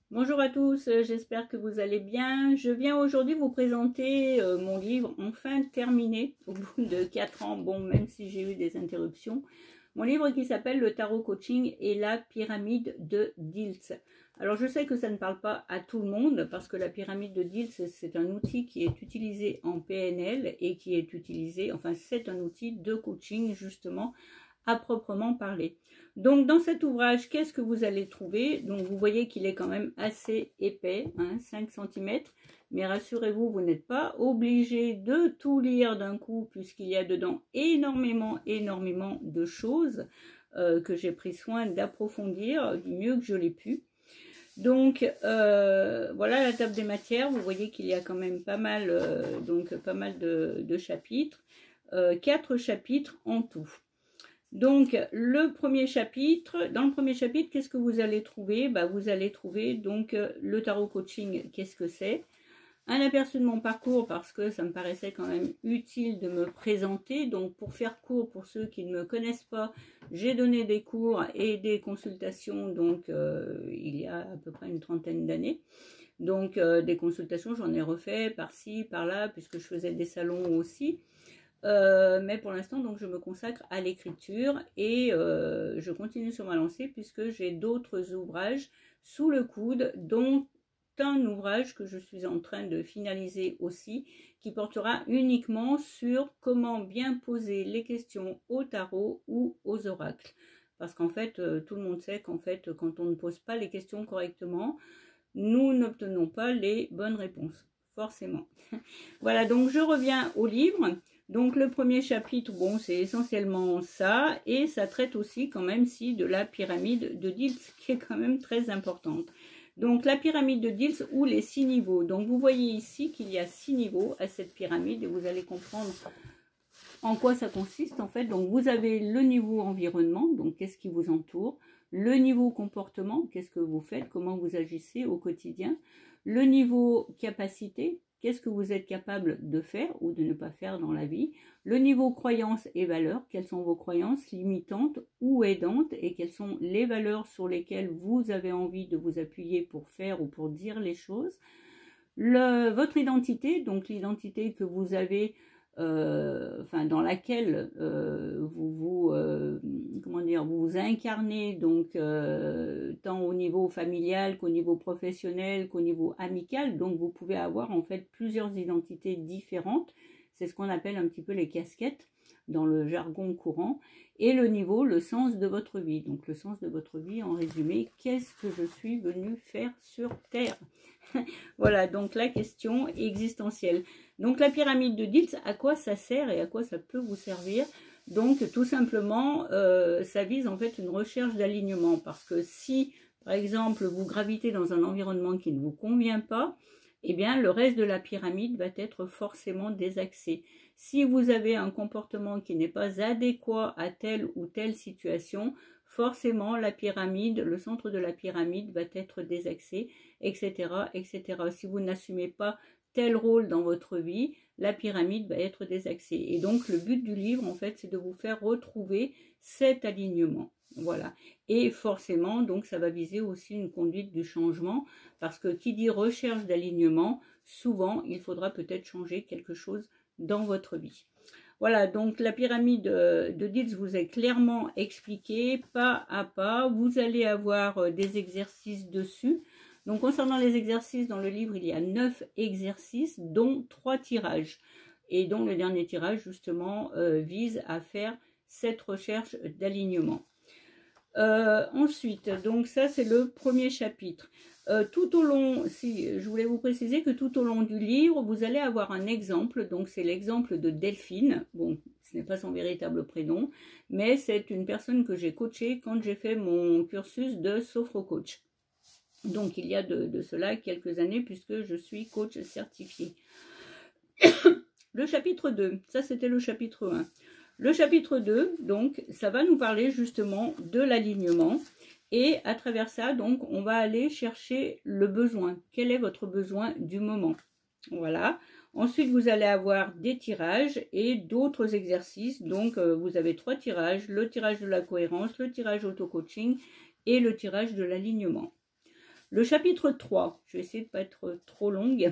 Bonjour à tous, j'espère que vous allez bien. Je viens aujourd'hui vous présenter mon livre enfin terminé au bout de 4 ans, bon même si j'ai eu des interruptions. Mon livre qui s'appelle Le Tarot Coaching et la pyramide de Diels. Alors je sais que ça ne parle pas à tout le monde parce que la pyramide de Diels c'est un outil qui est utilisé en PNL et qui est utilisé, enfin c'est un outil de coaching justement à proprement parler. Donc dans cet ouvrage, qu'est-ce que vous allez trouver? Donc vous voyez qu'il est quand même assez épais, 5 cm, mais rassurez-vous, vous n'êtes pas obligé de tout lire d'un coup puisqu'il y a dedans énormément de choses que j'ai pris soin d'approfondir du mieux que je l'ai pu. Donc voilà la table des matières, vous voyez qu'il y a quand même pas mal, de chapitres, 4 chapitres en tout. Donc, dans le premier chapitre, qu'est-ce que vous allez trouver? Vous allez trouver donc le tarot coaching, qu'est-ce que c'est? Un aperçu de mon parcours parce que ça me paraissait quand même utile de me présenter. Donc, pour faire court, pour ceux qui ne me connaissent pas, j'ai donné des cours et des consultations, donc il y a à peu près une trentaine d'années. Donc, des consultations, j'en ai refait par-ci, par-là, puisque je faisais des salons aussi. Mais pour l'instant, donc, je me consacre à l'écriture et je continue sur ma lancée puisque j'ai d'autres ouvrages sous le coude, dont un ouvrage que je suis en train de finaliser aussi, qui portera uniquement sur comment bien poser les questions au tarot ou aux oracles. Parce qu'en fait, tout le monde sait qu'en fait, quand on ne pose pas les questions correctement, nous n'obtenons pas les bonnes réponses, forcément. Voilà, donc je reviens au livre. Donc le premier chapitre, bon, c'est essentiellement ça, et ça traite aussi quand même de la pyramide de Diels, qui est quand même très importante. Donc la pyramide de Diels ou les 6 niveaux. Donc vous voyez ici qu'il y a 6 niveaux à cette pyramide, et vous allez comprendre en quoi ça consiste en fait. Donc vous avez le niveau environnement, donc qu'est-ce qui vous entoure, le niveau comportement, qu'est-ce que vous faites, comment vous agissez au quotidien, le niveau capacité, qu'est-ce que vous êtes capable de faire ou de ne pas faire dans la vie, le niveau croyances et valeurs, quelles sont vos croyances limitantes ou aidantes et quelles sont les valeurs sur lesquelles vous avez envie de vous appuyer pour faire ou pour dire les choses, votre identité, donc l'identité que vous avez dans laquelle vous vous incarnez, donc tant au niveau familial qu'au niveau professionnel qu'au niveau amical. Donc vous pouvez avoir en fait plusieurs identités différentes. C'est ce qu'on appelle un petit peu les casquettes dans le jargon courant. Et le niveau, le sens de votre vie. Donc le sens de votre vie, en résumé, qu'est-ce que je suis venu faire sur Terre? Voilà, donc la question existentielle. Donc la pyramide de Diels, à quoi ça sert et à quoi ça peut vous servir? Donc tout simplement, ça vise en fait une recherche d'alignement. Parce que si, par exemple, vous gravitez dans un environnement qui ne vous convient pas, eh bien le reste de la pyramide va être forcément désaxé. Si vous avez un comportement qui n'est pas adéquat à telle ou telle situation, forcément la pyramide, le centre de la pyramide va être désaxé, etc., etc. Si vous n'assumez pas tel rôle dans votre vie, la pyramide va être désaxée. Et donc le but du livre, en fait, c'est de vous faire retrouver cet alignement. Voilà. Et forcément, donc ça va viser aussi une conduite du changement, parce que qui dit recherche d'alignement, souvent il faudra peut-être changer quelque chose dans votre vie. Voilà, donc la pyramide de Diels vous est clairement expliquée pas à pas. Vous allez avoir des exercices dessus. Donc concernant les exercices, dans le livre, il y a 9 exercices, dont 3 tirages. Et dont le dernier tirage, justement, vise à faire cette recherche d'alignement. Ensuite, donc ça c'est le premier chapitre. Tout au long, je voulais vous préciser que tout au long du livre, vous allez avoir un exemple. Donc c'est l'exemple de Delphine. Bon, ce n'est pas son véritable prénom, mais c'est une personne que j'ai coachée quand j'ai fait mon cursus de sophro-coach. Donc il y a de cela quelques années puisque je suis coach certifié. Le chapitre 2, ça c'était le chapitre 1. Le chapitre 2, donc, ça va nous parler justement de l'alignement. Et à travers ça, donc, on va aller chercher le besoin. Quel est votre besoin du moment? Voilà. Ensuite, vous allez avoir des tirages et d'autres exercices. Donc, vous avez 3 tirages. Le tirage de la cohérence, le tirage auto-coaching et le tirage de l'alignement. Le chapitre 3, je vais essayer de ne pas être trop longue.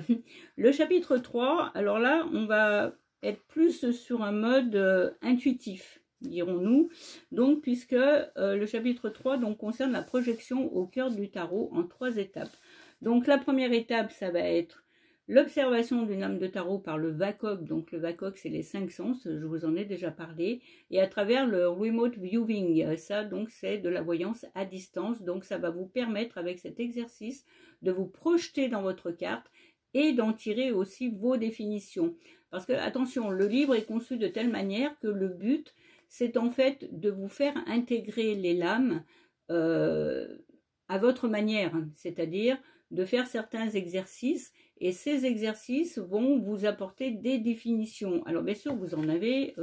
Le chapitre 3, alors là, on va être plus sur un mode intuitif, dirons-nous. Donc, puisque le chapitre 3 donc, concerne la projection au cœur du tarot en 3 étapes. Donc, la première étape, ça va être l'observation d'une âme de tarot par le VACOG. Donc, le VACOG, c'est les 5 sens, je vous en ai déjà parlé. Et à travers le remote viewing, ça, donc, c'est de la voyance à distance. Donc, ça va vous permettre, avec cet exercice, de vous projeter dans votre carte et d'en tirer aussi vos définitions. Parce que, attention, le livre est conçu de telle manière que le but, c'est en fait de vous faire intégrer les lames à votre manière, c'est-à-dire de faire certains exercices, et ces exercices vont vous apporter des définitions. Alors bien sûr, vous en avez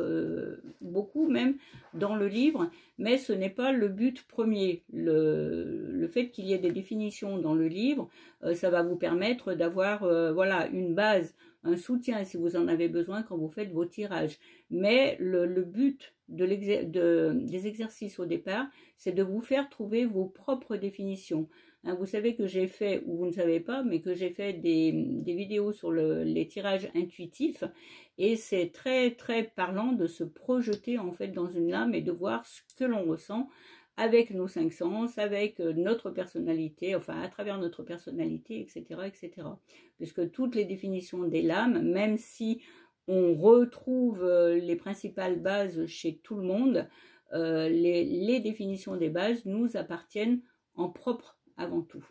beaucoup même dans le livre, mais ce n'est pas le but premier. Le fait qu'il y ait des définitions dans le livre, ça va vous permettre d'avoir voilà, une base, un soutien si vous en avez besoin quand vous faites vos tirages. Mais le but des exercices au départ, c'est de vous faire trouver vos propres définitions. Hein, vous savez que j'ai fait, ou vous ne savez pas, mais que j'ai fait des vidéos sur les tirages intuitifs, et c'est très très parlant de se projeter en fait dans une lame et de voir ce que l'on ressent avec nos 5 sens, avec notre personnalité, enfin à travers notre personnalité, etc., etc. Puisque toutes les définitions des lames, même si on retrouve les principales bases chez tout le monde, les définitions des bases nous appartiennent en propre avant tout.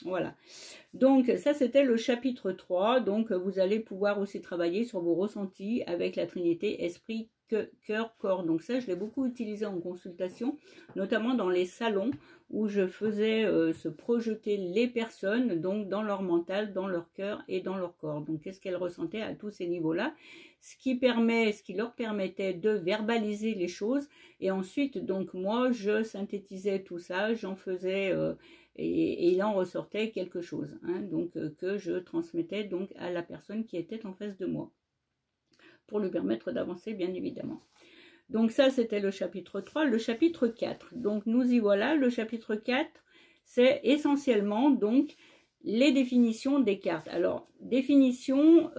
Voilà. Donc ça c'était le chapitre 3. Donc vous allez pouvoir aussi travailler sur vos ressentis avec la Trinité, esprit, cœur, corps. Donc ça je l'ai beaucoup utilisé en consultation, notamment dans les salons où je faisais se projeter les personnes donc dans leur mental, dans leur cœur et dans leur corps. Donc qu'est-ce qu'elles ressentaient à tous ces niveaux-là, ce qui leur permettait de verbaliser les choses. Et ensuite donc moi je synthétisais tout ça, j'en faisais et il en ressortait quelque chose, hein, donc que je transmettais donc à la personne qui était en face de moi, pour lui permettre d'avancer bien évidemment. Donc ça c'était le chapitre 3, le chapitre 4. Donc nous y voilà, le chapitre 4, c'est essentiellement donc les définitions des cartes. Alors définition,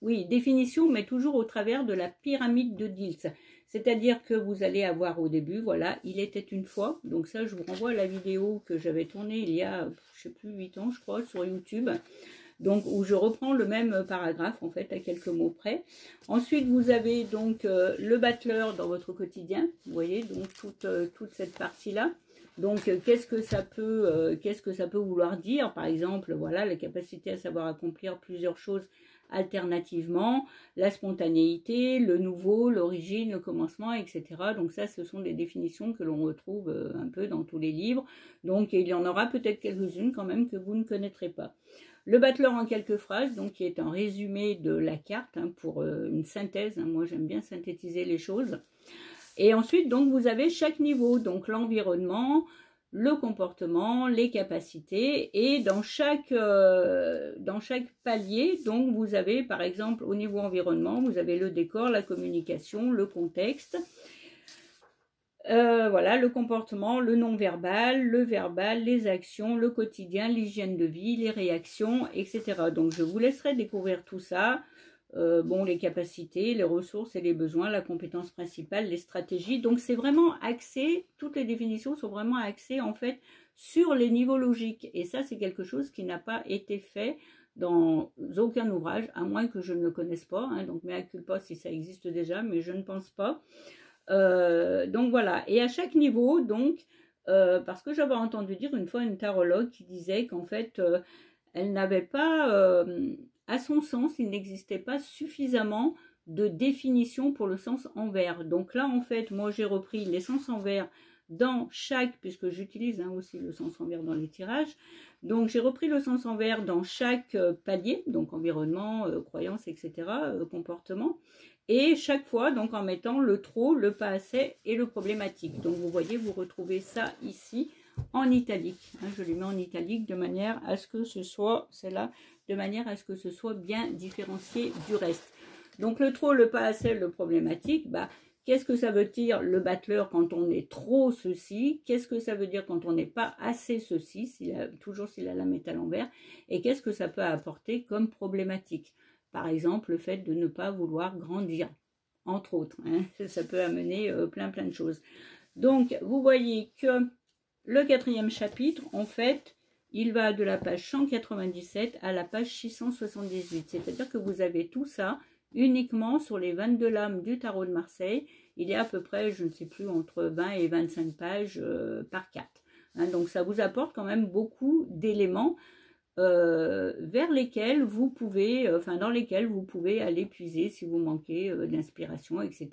oui, définition, mais toujours au travers de la pyramide de Diels. C'est-à-dire que vous allez avoir au début, voilà, il était une fois. Donc ça, je vous renvoie à la vidéo que j'avais tournée il y a, je sais plus, 8 ans, je crois, sur YouTube. Donc, où je reprends le même paragraphe, en fait, à quelques mots près. Ensuite, vous avez donc le battleur dans votre quotidien. Vous voyez, donc toute cette partie-là. Donc, qu'est-ce que ça peut vouloir dire? Par exemple, voilà, la capacité à savoir accomplir plusieurs choses alternativement, la spontanéité, le nouveau, l'origine, le commencement, etc. Donc ça, ce sont des définitions que l'on retrouve un peu dans tous les livres. Donc il y en aura peut-être quelques-unes quand même que vous ne connaîtrez pas. Le battleur en quelques phrases, donc qui est un résumé de la carte, hein, pour une synthèse. Hein, moi, j'aime bien synthétiser les choses. Et ensuite, donc, vous avez chaque niveau, donc l'environnement, le comportement, les capacités, et dans chaque palier, donc vous avez par exemple au niveau environnement, vous avez le décor, la communication, le contexte, voilà, le comportement, le non-verbal, le verbal, les actions, le quotidien, l'hygiène de vie, les réactions, etc. Donc je vous laisserai découvrir tout ça. Bon, les capacités, les ressources et les besoins, la compétence principale, les stratégies. Donc c'est vraiment axé, toutes les définitions sont vraiment axées en fait sur les niveaux logiques. Et ça c'est quelque chose qui n'a pas été fait dans aucun ouvrage, à moins que je ne le connaisse pas, hein, donc mea culpa si ça existe déjà, mais je ne pense pas. Donc voilà, et à chaque niveau, donc, parce que j'avais entendu dire une fois une tarologue qui disait qu'en fait, elle n'avait pas... à son sens, il n'existait pas suffisamment de définition pour le sens envers. Donc là, en fait, moi, j'ai repris les sens envers dans chaque, puisque j'utilise aussi le sens envers dans les tirages. Donc, j'ai repris le sens envers dans chaque palier, donc environnement, croyance, etc., comportement. Et chaque fois, donc, en mettant le trop, le pas assez et le problématique. Donc, vous voyez, vous retrouvez ça ici en italique. Hein, je les mets en italique de manière à ce que ce soit, celle-là, de manière à ce que ce soit bien différencié du reste. Donc le trop, le pas assez, le problématique, bah, Qu'est-ce que ça veut dire le battleur quand on est trop ceci? Qu'est-ce que ça veut dire quand on n'est pas assez ceci, toujours si la lame est à l'envers? Et qu'est-ce que ça peut apporter comme problématique? Par exemple, le fait de ne pas vouloir grandir, entre autres. Hein, ça peut amener plein de choses. Donc, vous voyez que le 4e chapitre, en fait, il va de la page 197 à la page 678. C'est-à-dire que vous avez tout ça uniquement sur les 22 lames du tarot de Marseille. Il y a à peu près, je ne sais plus, entre 20 et 25 pages par carte. Hein, donc ça vous apporte quand même beaucoup d'éléments vers lesquels vous pouvez, dans lesquels vous pouvez aller puiser si vous manquez d'inspiration, etc.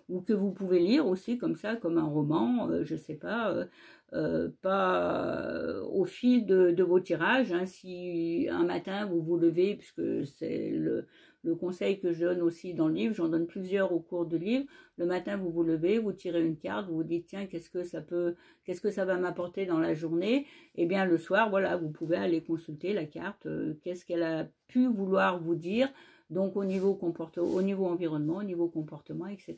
Ou que vous pouvez lire aussi comme ça, comme un roman, je ne sais pas, pas au fil de vos tirages. Hein, si un matin vous vous levez, puisque c'est le conseil que je donne aussi dans le livre, j'en donne plusieurs au cours du livre. Le matin, vous vous levez, vous tirez une carte, vous vous dites tiens, qu'est-ce que ça va m'apporter dans la journée? Et bien le soir, voilà, vous pouvez aller consulter la carte, qu'est-ce qu'elle a pu vouloir vous dire, donc au niveau environnement, au niveau comportement, etc.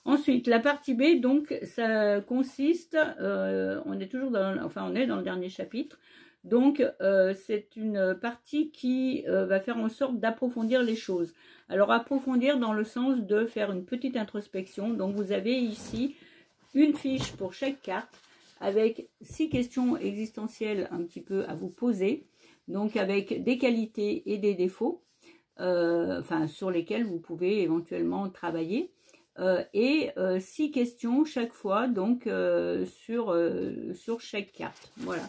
Ensuite, la partie B, donc, ça consiste, on est toujours on est dans le dernier chapitre. Donc, c'est une partie qui va faire en sorte d'approfondir les choses. Alors, approfondir dans le sens de faire une petite introspection. Donc, vous avez ici une fiche pour chaque carte avec 6 questions existentielles un petit peu à vous poser. Donc, avec des qualités et des défauts, sur lesquels vous pouvez éventuellement travailler. Et 6 questions chaque fois, donc sur chaque carte. Voilà.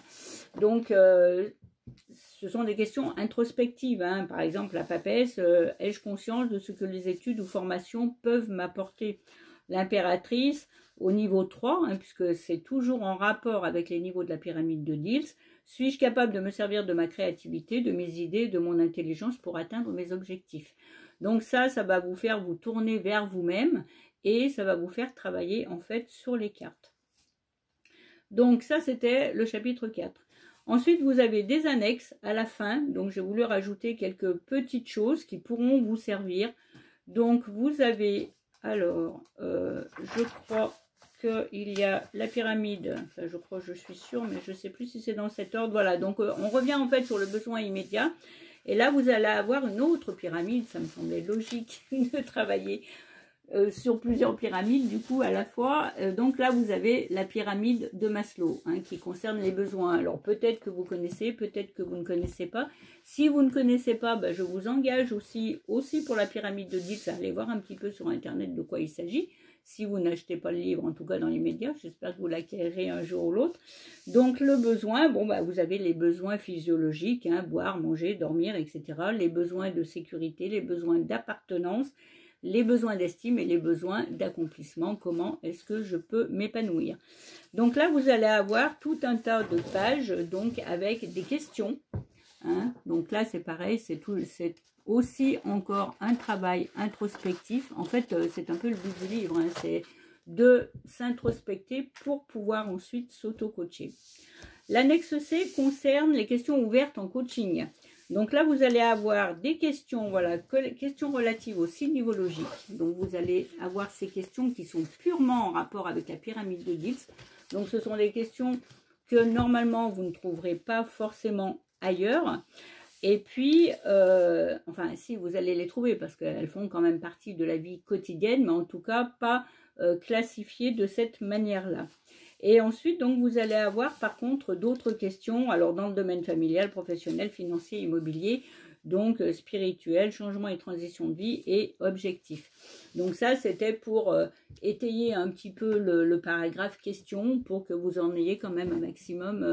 Donc, ce sont des questions introspectives. Hein. Par exemple, la papesse, ai-je conscience de ce que les études ou formations peuvent m'apporter? L'impératrice, au niveau 3, hein, puisque c'est toujours en rapport avec les niveaux de la pyramide de Diels, suis-je capable de me servir de ma créativité, de mes idées, de mon intelligence pour atteindre mes objectifs? Donc ça va vous faire vous tourner vers vous-même et ça va vous faire travailler en fait sur les cartes. Donc ça, c'était le chapitre 4. Ensuite, vous avez des annexes à la fin. Donc j'ai voulu rajouter quelques petites choses qui pourront vous servir. Donc vous avez, alors, je crois qu'il y a la pyramide, enfin je suis sûre, mais je ne sais plus si c'est dans cet ordre. Voilà, donc on revient en fait sur le besoin immédiat. Et là, vous allez avoir une autre pyramide, ça me semblait logique de travailler sur plusieurs pyramides, du coup, à la fois. Donc là, vous avez la pyramide de Maslow, hein, qui concerne les besoins. Alors, peut-être que vous connaissez, peut-être que vous ne connaissez pas. Si vous ne connaissez pas, je vous engage aussi pour la pyramide de Diels à aller voir un petit peu sur Internet de quoi il s'agit. Si vous n'achetez pas le livre, en tout cas dans les médias, j'espère que vous l'acquérerez un jour ou l'autre. Donc le besoin, vous avez les besoins physiologiques, hein, boire, manger, dormir, etc. Les besoins de sécurité, les besoins d'appartenance, les besoins d'estime et les besoins d'accomplissement. Comment est-ce que je peux m'épanouir? Donc là, vous allez avoir tout un tas de pages, donc avec des questions. Hein. Donc là, c'est pareil, c'est aussi encore un travail introspectif. En fait, c'est un peu le but du livre, hein, c'est de s'introspecter pour pouvoir ensuite s'auto-coacher. L'annexe C concerne les questions ouvertes en coaching. Donc là, vous allez avoir des questions, voilà, questions relatives au signe nivologique. Donc vous allez avoir ces questions qui sont purement en rapport avec la pyramide de Diels. Donc ce sont des questions que normalement vous ne trouverez pas forcément ailleurs. Et puis, si vous allez les trouver parce qu'elles font quand même partie de la vie quotidienne, mais en tout cas pas classifiées de cette manière-là. Et ensuite, donc, vous allez avoir par contre d'autres questions, alors dans le domaine familial, professionnel, financier, immobilier, donc spirituel, changement et transition de vie et objectif. Donc ça, c'était pour étayer un petit peu le paragraphe question pour que vous en ayez quand même un maximum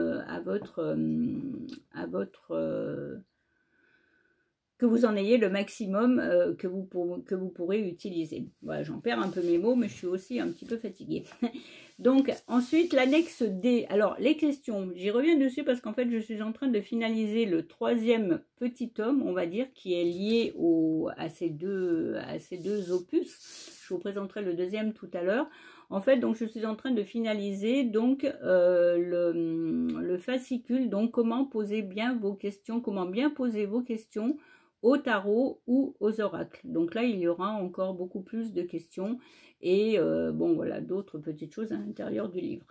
que vous en ayez le maximum que vous pourrez utiliser. Voilà, j'en perds un peu mes mots, mais je suis aussi un petit peu fatiguée. Donc, ensuite, l'annexe D. Alors, les questions, j'y reviens dessus parce qu'en fait, je suis en train de finaliser le 3e petit tome, on va dire, qui est lié à ces deux opus. Je vous présenterai le 2e tout à l'heure. En fait, donc, je suis en train de finaliser donc le fascicule. Donc, comment poser bien vos questions, comment bien poser vos questions au tarot ou aux oracles. Donc là, il y aura encore beaucoup plus de questions et bon voilà, d'autres petites choses à l'intérieur du livre.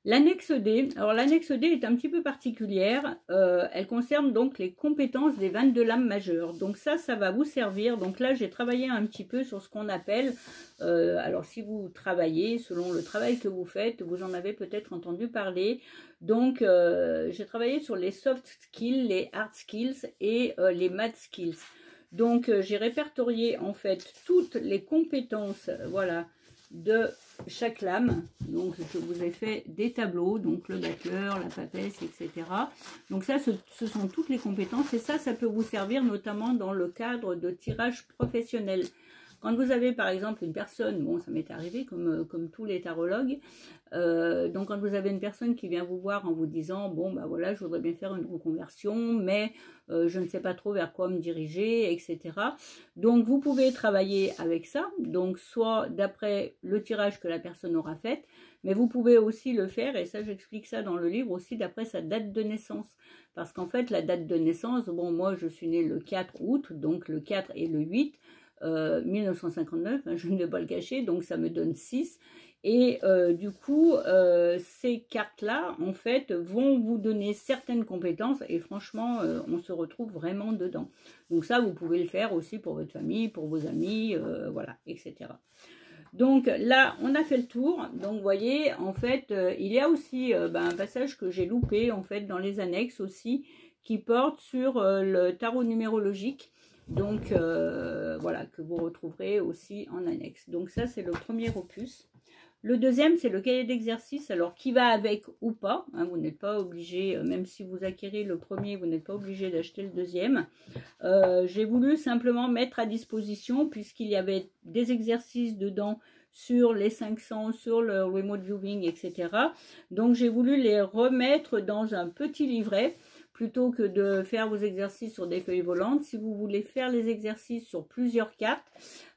L'annexe D, alors l'annexe D est un petit peu particulière, elle concerne donc les compétences des 22 lames majeures. Donc ça va vous servir. Donc là, j'ai travaillé un petit peu sur ce qu'on appelle, alors si vous travaillez, selon le travail que vous faites, vous en avez peut-être entendu parler. Donc j'ai travaillé sur les soft skills, les hard skills et les math skills. Donc j'ai répertorié en fait toutes les compétences, voilà, de chaque lame. Donc je vous ai fait des tableaux, donc le battleur, la papesse, etc. Donc ça, ce sont toutes les compétences et ça peut vous servir notamment dans le cadre de tirage professionnel. Quand vous avez par exemple une personne, bon ça m'est arrivé comme tous les tarologues, donc quand vous avez une personne qui vient vous voir en vous disant bon bah voilà je voudrais bien faire une reconversion mais je ne sais pas trop vers quoi me diriger, etc. Donc vous pouvez travailler avec ça, donc soit d'après le tirage que la personne aura fait, mais vous pouvez aussi le faire, et ça j'explique ça dans le livre aussi, d'après sa date de naissance. Parce qu'en fait la date de naissance, bon moi je suis née le 4 août, donc le 4 et le 8, 1959, hein, je ne vais pas le cacher, donc ça me donne 6. Et du coup, ces cartes-là, en fait, vont vous donner certaines compétences et franchement, on se retrouve vraiment dedans. Donc ça, vous pouvez le faire aussi pour votre famille, pour vos amis, voilà, etc. Donc là, on a fait le tour. Donc vous voyez, en fait, il y a aussi un passage que j'ai loupé, en fait, dans les annexes aussi, qui porte sur le tarot numérologique. Donc voilà, que vous retrouverez aussi en annexe. Donc ça, c'est le premier opus. Le deuxième, c'est le cahier d'exercice, alors qui va avec ou pas, hein, vous n'êtes pas obligé, même si vous acquérez le premier, vous n'êtes pas obligé d'acheter le deuxième. J'ai voulu simplement mettre à disposition, puisqu'il y avait des exercices dedans sur les 500, sur le remote viewing, etc. Donc j'ai voulu les remettre dans un petit livret, plutôt que de faire vos exercices sur des feuilles volantes. Si vous voulez faire les exercices sur plusieurs cartes,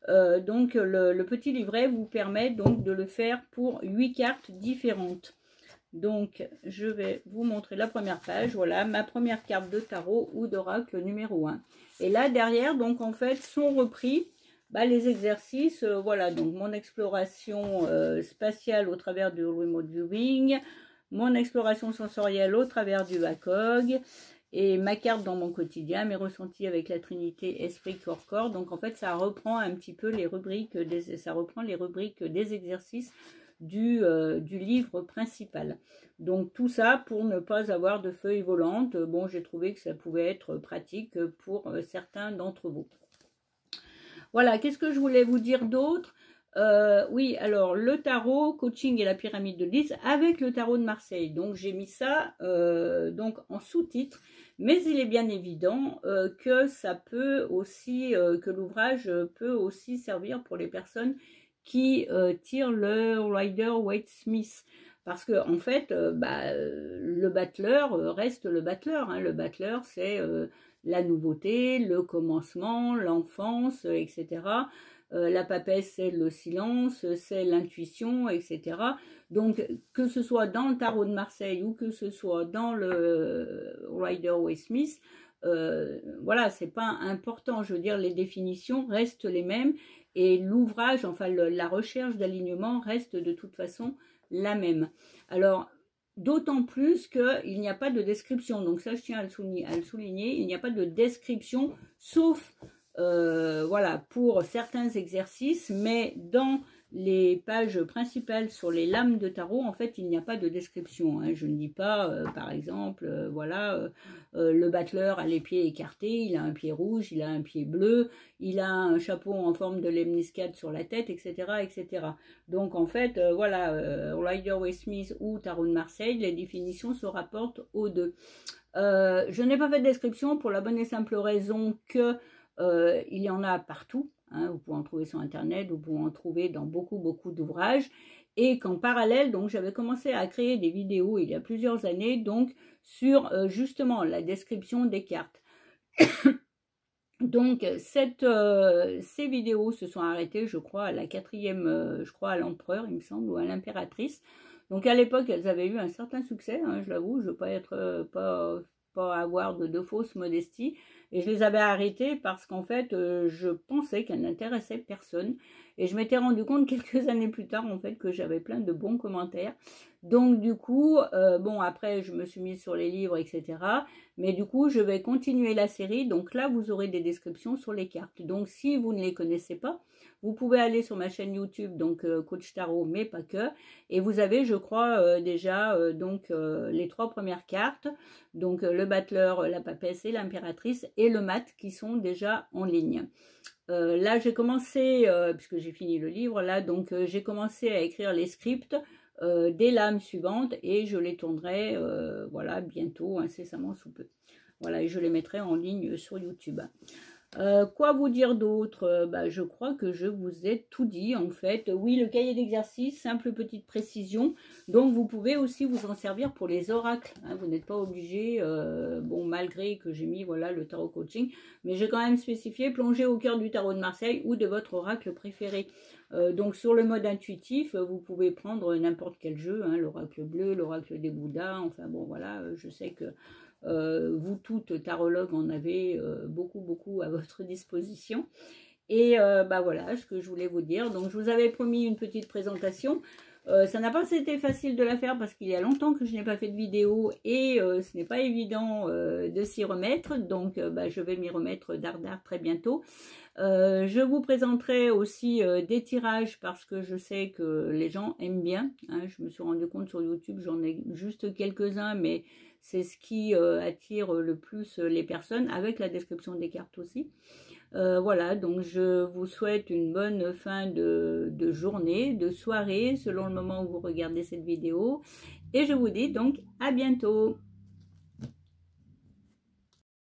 donc le petit livret vous permet donc de le faire pour 8 cartes différentes. Donc je vais vous montrer la première page. Voilà ma première carte de tarot ou d'oracle numéro 1. Et là derrière, donc en fait sont repris les exercices. Voilà, donc mon exploration spatiale au travers du remote viewing, mon exploration sensorielle au travers du VACOG et ma carte dans mon quotidien, mes ressentis avec la Trinité, Esprit, Corps. Donc en fait, ça reprend un petit peu les rubriques, ça reprend les rubriques des exercices du livre principal. Donc tout ça pour ne pas avoir de feuilles volantes. Bon, j'ai trouvé que ça pouvait être pratique pour certains d'entre vous. Voilà, qu'est-ce que je voulais vous dire d'autre ? Oui, alors le tarot, coaching et la pyramide de Lise avec le tarot de Marseille. Donc j'ai mis ça donc en sous-titre, mais il est bien évident que ça peut aussi, que l'ouvrage peut aussi servir pour les personnes qui tirent le Rider-Waite-Smith. Parce que en fait, le battleur reste le battleur. Hein. Le battleur, c'est la nouveauté, le commencement, l'enfance, etc. La papesse, c'est le silence, c'est l'intuition, etc. Donc, que ce soit dans le tarot de Marseille ou que ce soit dans le Rider-Waite-Smith, voilà, c'est pas important. Je veux dire, les définitions restent les mêmes et l'ouvrage, enfin la recherche d'alignement reste de toute façon la même. Alors, d'autant plus qu'il n'y a pas de description. Donc ça, je tiens à le souligner. Il n'y a pas de description, sauf voilà, pour certains exercices, mais dans les pages principales sur les lames de tarot, en fait, il n'y a pas de description. Hein. Je ne dis pas, par exemple, voilà, le battleur a les pieds écartés, il a un pied rouge, il a un pied bleu, il a un chapeau en forme de lemniscate sur la tête, etc., etc. Donc, en fait, voilà, Rider-Waite-Smith ou tarot de Marseille, les définitions se rapportent aux deux. Je n'ai pas fait de description pour la bonne et simple raison que il y en a partout, hein, vous pouvez en trouver sur internet, vous pouvez en trouver dans beaucoup d'ouvrages, et qu'en parallèle, donc j'avais commencé à créer des vidéos il y a plusieurs années, donc sur justement la description des cartes. Donc ces vidéos se sont arrêtées, je crois, à la 4e, je crois à l'empereur, il me semble, ou à l'impératrice. Donc à l'époque, elles avaient eu un certain succès, hein, je l'avoue, je ne veux pas être pas avoir de fausse modestie, Et je les avais arrêtées parce qu'en fait, je pensais qu'elles n'intéressaient personne. Et je m'étais rendu compte quelques années plus tard, en fait, que j'avais plein de bons commentaires. Donc, du coup, bon, après, je me suis mise sur les livres, etc. Mais du coup, je vais continuer la série. Donc là, vous aurez des descriptions sur les cartes. Donc, si vous ne les connaissez pas, vous pouvez aller sur ma chaîne YouTube, donc Coach Tarot, mais pas que. Et vous avez, je crois, déjà les 3 premières cartes. Donc, le battleur, la papesse et l'impératrice. Et le mat qui sont déjà en ligne. Là, j'ai commencé, puisque j'ai fini le livre, là, donc j'ai commencé à écrire les scripts des lames suivantes et je les tournerai, voilà, bientôt, incessamment sous peu. Voilà, et je les mettrai en ligne sur YouTube. Quoi vous dire d'autre? Je crois que je vous ai tout dit en fait. Oui, le cahier d'exercice, simple petite précision. Donc vous pouvez aussi vous en servir pour les oracles. Hein, vous n'êtes pas obligé, bon malgré que j'ai mis voilà le tarot coaching, mais j'ai quand même spécifié plonger au cœur du tarot de Marseille ou de votre oracle préféré. Donc sur le mode intuitif, vous pouvez prendre n'importe quel jeu, hein, l'oracle bleu, l'oracle des Bouddhas, enfin bon voilà, je sais que vous toutes tarologues en avez beaucoup à votre disposition. Et voilà ce que je voulais vous dire. Donc je vous avais promis une petite présentation. Ça n'a pas été facile de la faire parce qu'il y a longtemps que je n'ai pas fait de vidéo et ce n'est pas évident de s'y remettre. Donc je vais m'y remettre dardard très bientôt. Je vous présenterai aussi des tirages parce que je sais que les gens aiment bien. Hein, je me suis rendu compte sur YouTube, j'en ai juste quelques-uns, mais c'est ce qui attire le plus les personnes, avec la description des cartes aussi. Voilà, donc je vous souhaite une bonne fin de journée, de soirée, selon le moment où vous regardez cette vidéo. Et je vous dis donc à bientôt.